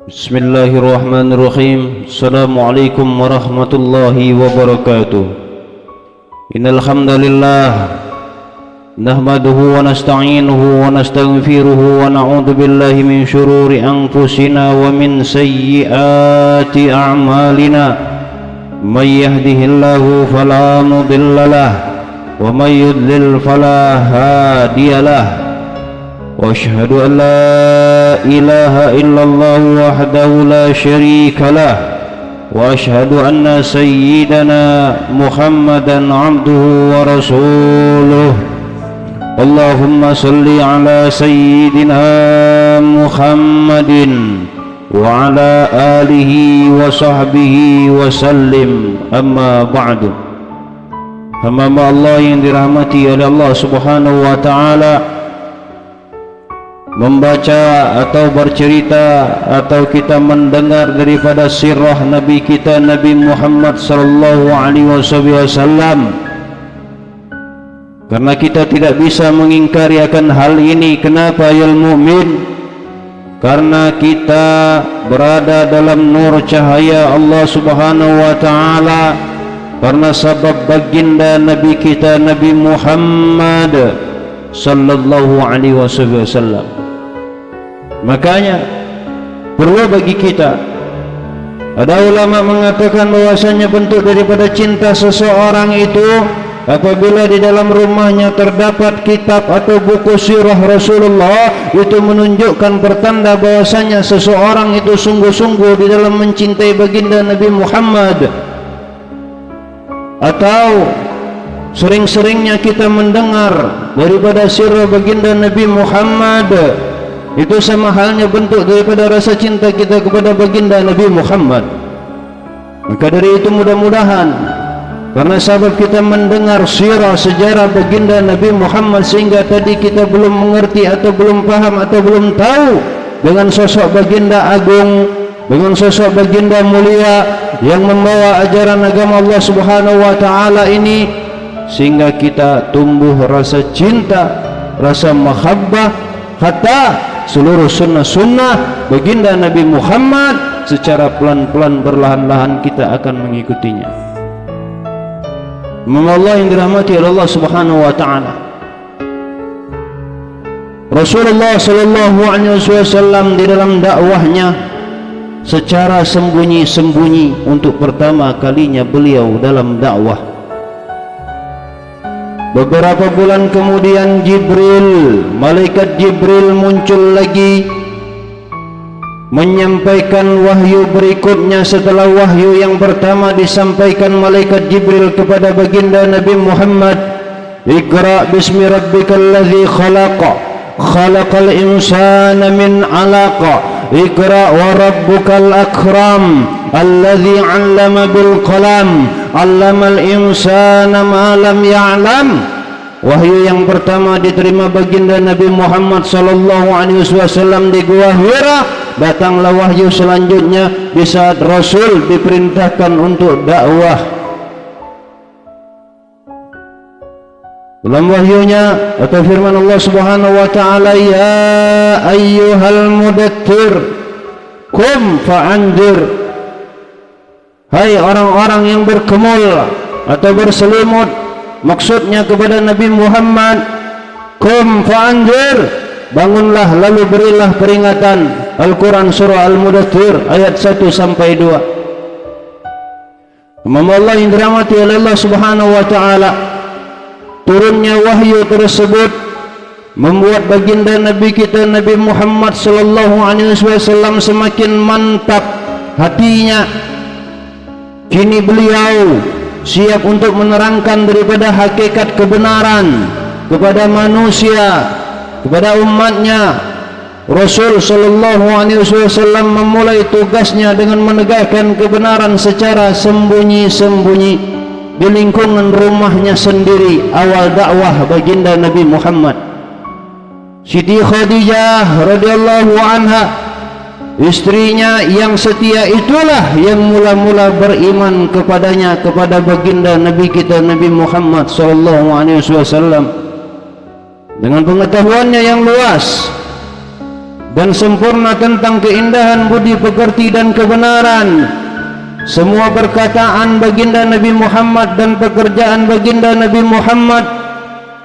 Bismillahirrahmanirrahim. Assalamualaikum warahmatullahi wabarakatuh. Innal hamdalillah nahmaduhu wa nasta'inuhu wa nastaghfiruhu wa na'udzu billahi min shururi anfusina wa min sayyiati a'malina. May yahdihillahu fala mudilla lahu wa may yudlil fala hadiyalah. وأشهد أن لا إله إلا الله وحده لا شريك له وأشهد أن سيدنا محمدا عبده ورسوله اللهم صل على سيدنا محمد وعلى آله وصحبه وسلم أما بعد. Hamba Allah yang dirahmati oleh Allah Subhanahu wa taala, membaca atau bercerita atau kita mendengar daripada sirah Nabi kita Nabi Muhammad sallallahu alaihi wasallam, karena kita tidak bisa mengingkari akan hal ini. Kenapa ya mukmin? Karena kita berada dalam nur cahaya Allah Subhanahu wa taala, karena sebab baginda Nabi kita Nabi Muhammad sallallahu alaihi wasallam. Makanya perlu bagi kita, ada ulama mengatakan bahwasanya bentuk daripada cinta seseorang itu apabila di dalam rumahnya terdapat kitab atau buku sirah Rasulullah, itu menunjukkan pertanda bahwasanya seseorang itu sungguh-sungguh di dalam mencintai baginda Nabi Muhammad. Atau sering-seringnya kita mendengar daripada sirah baginda Nabi Muhammad, itu sama halnya bentuk daripada rasa cinta kita kepada baginda Nabi Muhammad. Maka dari itu mudah-mudahan, karena sebab kita mendengar sirah sejarah baginda Nabi Muhammad sehingga tadi kita belum mengerti atau belum paham atau belum tahu dengan sosok baginda agung, dengan sosok baginda mulia yang membawa ajaran agama Allah Subhanahu wa taala ini, sehingga kita tumbuh rasa cinta, rasa mahabbah, hatta seluruh sunnah-sunnah baginda Nabi Muhammad secara pelan-pelan berlahan-lahan kita akan mengikutinya. Allah yang dirahmati oleh Allah Subhanahu wa taala, Rasulullah sallallahu alaihi wasallam di dalam dakwahnya secara sembunyi-sembunyi, untuk pertama kalinya beliau dalam dakwah. Beberapa bulan kemudian malaikat Jibril muncul lagi menyampaikan wahyu berikutnya. Setelah wahyu yang pertama disampaikan malaikat Jibril kepada baginda Nabi Muhammad, Iqra bismi rabbikal ladzi khalaqa khalaqal insana min 'alaqa Iqra wa rabbukal akram alladzi 'allama bil qalam 'allamal insana ma lam ya'lam. Wahyu yang pertama diterima baginda Nabi Muhammad sallallahu alaihi wasallam di Gua Hira. Datanglah wahyu selanjutnya di saat Rasul diperintahkan untuk dakwah. Dalam wahyunya atau firman Allah Subhanahu wa taala, ya ayyuhal mudaththir qum fa'anzir. Hai orang-orang yang berkemul atau berselimut, maksudnya kepada Nabi Muhammad, qum fa'anzir, bangunlah lalu berilah peringatan. Al-Quran surah Al-Mudaththir ayat 1 sampai 2. Allah yang dirahmati oleh Allah Subhanahu wa taala, turunnya wahyu tersebut membuat baginda Nabi kita Nabi Muhammad sallallahu alaihi wasallam semakin mantap hatinya. Kini beliau siap untuk menerangkan daripada hakikat kebenaran kepada manusia, kepada umatnya. Rasul sallallahu alaihi wasallam memulai tugasnya dengan menegakkan kebenaran secara sembunyi-sembunyi di lingkungan rumahnya sendiri. Awal dakwah baginda Nabi Muhammad, Siti Khadijah radhiyallahu anha, istrinya yang setia itulah yang mula-mula beriman kepadanya, kepada baginda Nabi kita Nabi Muhammad sallallahu alaihi wasallam. Dengan pengetahuannya yang luas, dan sempurna tentang keindahan budi pekerti dan kebenaran. Semua perkataan baginda Nabi Muhammad dan pekerjaan baginda Nabi Muhammad,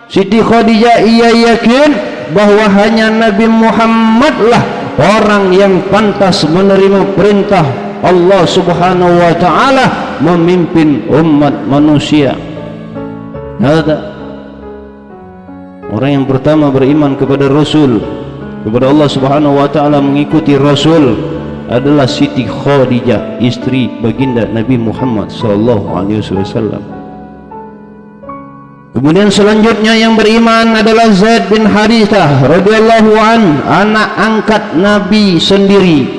Siti Khadijah ia yakin bahwa hanya Nabi Muhammadlah orang yang pantas menerima perintah Allah Subhanahu wa taala memimpin umat manusia. Ada orang yang pertama beriman kepada Rasul, kepada Allah Subhanahu wa taala, mengikuti Rasul adalah Siti Khadijah, istri baginda Nabi Muhammad sallallahu alaihi wasallam. Kemudian selanjutnya yang beriman adalah Zaid bin Harithah radhiyallahu an, anak angkat Nabi sendiri.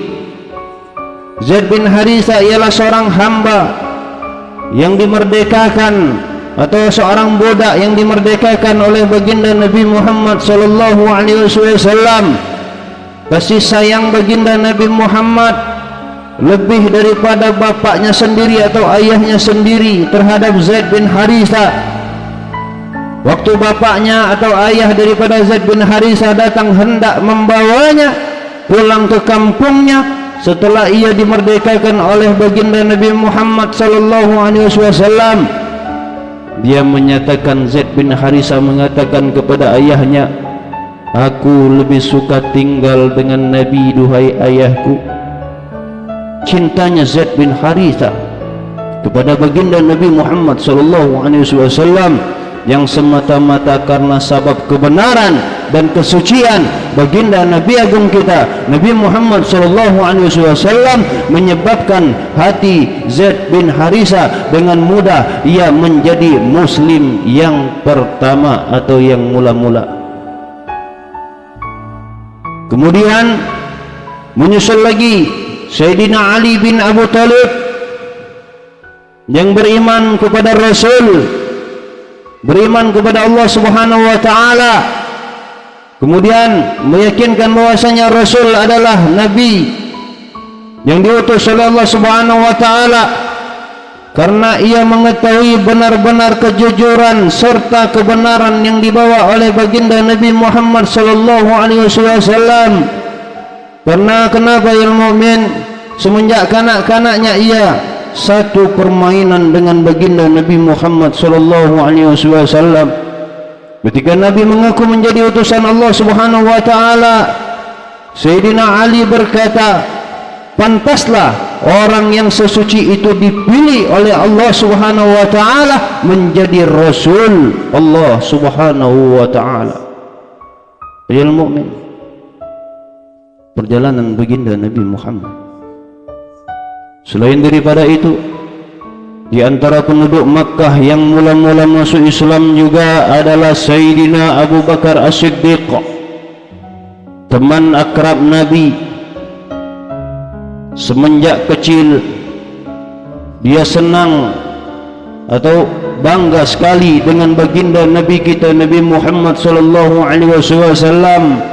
Zaid bin Harithah ialah seorang hamba yang dimerdekakan, atau seorang budak yang dimerdekakan oleh baginda Nabi Muhammad sallallahu alaihi wasallam. Kasih sayang baginda Nabi Muhammad lebih daripada bapaknya sendiri atau ayahnya sendiri terhadap Zaid bin Harithah. Waktu bapaknya atau ayah daripada Zaid bin Harithah datang hendak membawanya pulang ke kampungnya setelah ia dimerdekakan oleh baginda Nabi Muhammad sallallahu alaihi wasallam, dia menyatakan, Zaid bin Harithah mengatakan kepada ayahnya, "Aku lebih suka tinggal dengan Nabi, duhai ayahku." Cintanya Zaid bin Harithah kepada baginda Nabi Muhammad sallallahu alaihi wasallam yang semata-mata karena sabab kebenaran dan kesucian baginda Nabi agung kita Nabi Muhammad sallallahu alaihi wasallam menyebabkan hati Zaid bin Harithah dengan mudah ia menjadi muslim yang pertama atau yang mula-mula. Kemudian menyusul lagi Sayyidina Ali bin Abu Talib yang beriman kepada Rasul, beriman kepada Allah Subhanahu wa taala, kemudian meyakinkan bahwasanya Rasul adalah nabi yang diutus oleh Allah Subhanahu wa taala, karena ia mengetahui benar-benar kejujuran serta kebenaran yang dibawa oleh baginda Nabi Muhammad sallallahu alaihi wasallam. Karena kenapa ya mukmin, semenjak kanak-kanaknya ia satu permainan dengan baginda Nabi Muhammad sallallahu alaihi wasallam. Ketika Nabi mengaku menjadi utusan Allah Subhanahu wa taala, Sayyidina Ali berkata, pantaslah orang yang sesuci itu dipilih oleh Allah Subhanahu wa taala menjadi rasul Allah Subhanahu wa taala. Ya mukmin, perjalanan baginda Nabi Muhammad. Selain daripada itu, di antara penduduk Makkah yang mula-mula masuk Islam juga adalah Sayyidina Abu Bakar As-Siddiq, teman akrab Nabi. Semenjak kecil dia senang atau bangga sekali dengan baginda Nabi kita Nabi Muhammad sallallahu alaihi wasallam,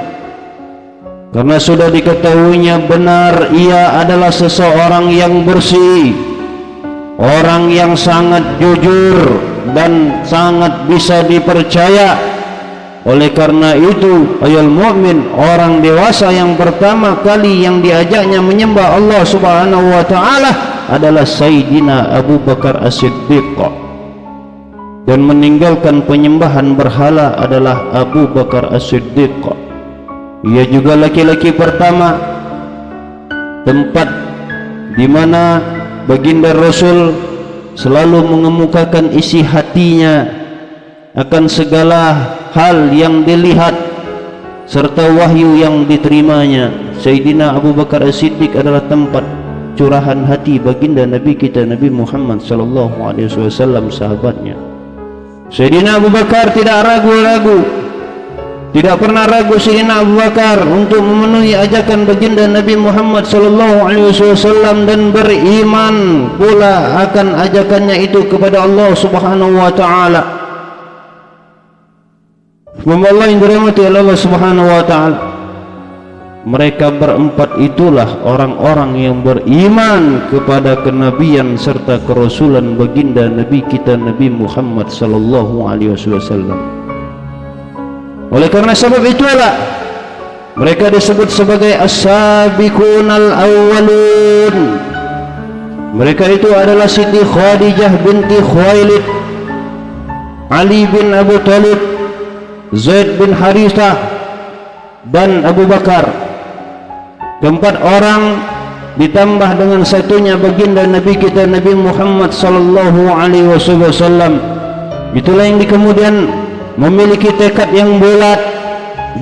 karena sudah diketahuinya benar ia adalah seseorang yang bersih, orang yang sangat jujur dan sangat bisa dipercaya. Oleh karena itu, ayol mukmin, orang dewasa yang pertama kali yang diajaknya menyembah Allah Subhanahu wa taala adalah Sayyidina Abu Bakar As-Siddiq, dan meninggalkan penyembahan berhala adalah Abu Bakar As-Siddiq. Ia juga laki-laki pertama tempat di mana baginda Rasul selalu mengemukakan isi hatinya akan segala hal yang dilihat serta wahyu yang diterimanya. Sayyidina Abu Bakar As-Siddiq adalah tempat curahan hati baginda Nabi kita Nabi Muhammad sallallahu alaihi wasallam, sahabatnya. Sayyidina Abu Bakar tidak ragu-ragu, tidak pernah ragu Sayyidina Abu Bakar untuk memenuhi ajakan baginda Nabi Muhammad sallallahu alaihi wasallam dan beriman pula akan ajakannya itu kepada Allah Subhanahu wa taala. Allah yang dirahmati Allah Subhanahu wa taala, mereka berempat itulah orang-orang yang beriman kepada kenabian serta kerasulan baginda Nabi kita Nabi Muhammad sallallahu alaihi wasallam. Oleh karena sebab itulah Mereka disebut sebagai as-sabiqunal awwalun. Mereka itu adalah Siti Khadijah binti Khuwailid, Ali bin Abu Thalib, Zaid bin Harithah, dan Abu Bakar. Keempat orang ditambah dengan satunya baginda Nabi kita Nabi Muhammad sallallahu alaihi wasallam. Itulah yang kemudian memiliki tekad yang bulat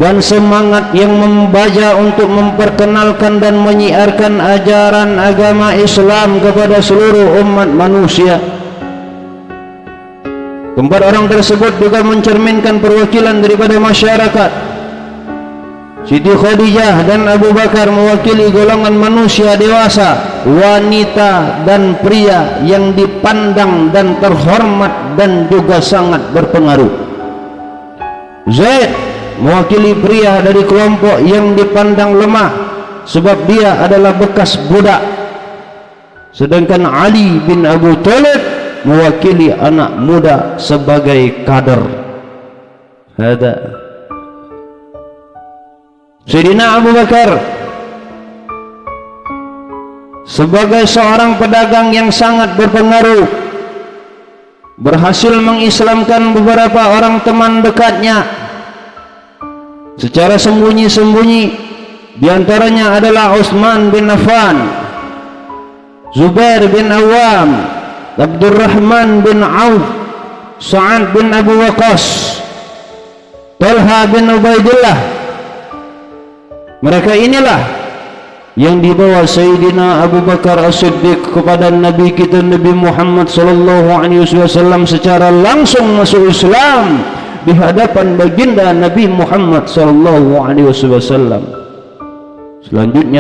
dan semangat yang membaja untuk memperkenalkan dan menyiarkan ajaran agama Islam kepada seluruh umat manusia. Keempat orang tersebut juga mencerminkan perwakilan daripada masyarakat. Siti Khadijah dan Abu Bakar mewakili golongan manusia dewasa, wanita dan pria yang dipandang dan terhormat dan juga sangat berpengaruh. Zaid mewakili pria dari kelompok yang dipandang lemah sebab dia adalah bekas budak. Sedangkan Ali bin Abu Thalib mewakili anak muda sebagai kader. Hada Sayyidina Abu Bakar sebagai seorang pedagang yang sangat berpengaruh, berhasil mengislamkan beberapa orang teman dekatnya secara sembunyi-sembunyi. Di antaranya adalah Utsman bin Affan, Zubair bin Awam, Abdurrahman bin Auf, Sa'ad bin Abu Waqqas, Talha bin Ubaidillah. Mereka inilah yang dibawa Sayyidina Abu Bakar As-Siddiq kepada Nabi kita Nabi Muhammad sallallahu alaihi wasallam secara langsung masuk Islam di hadapan baginda Nabi Muhammad sallallahu alaihi wasallam. Selanjutnya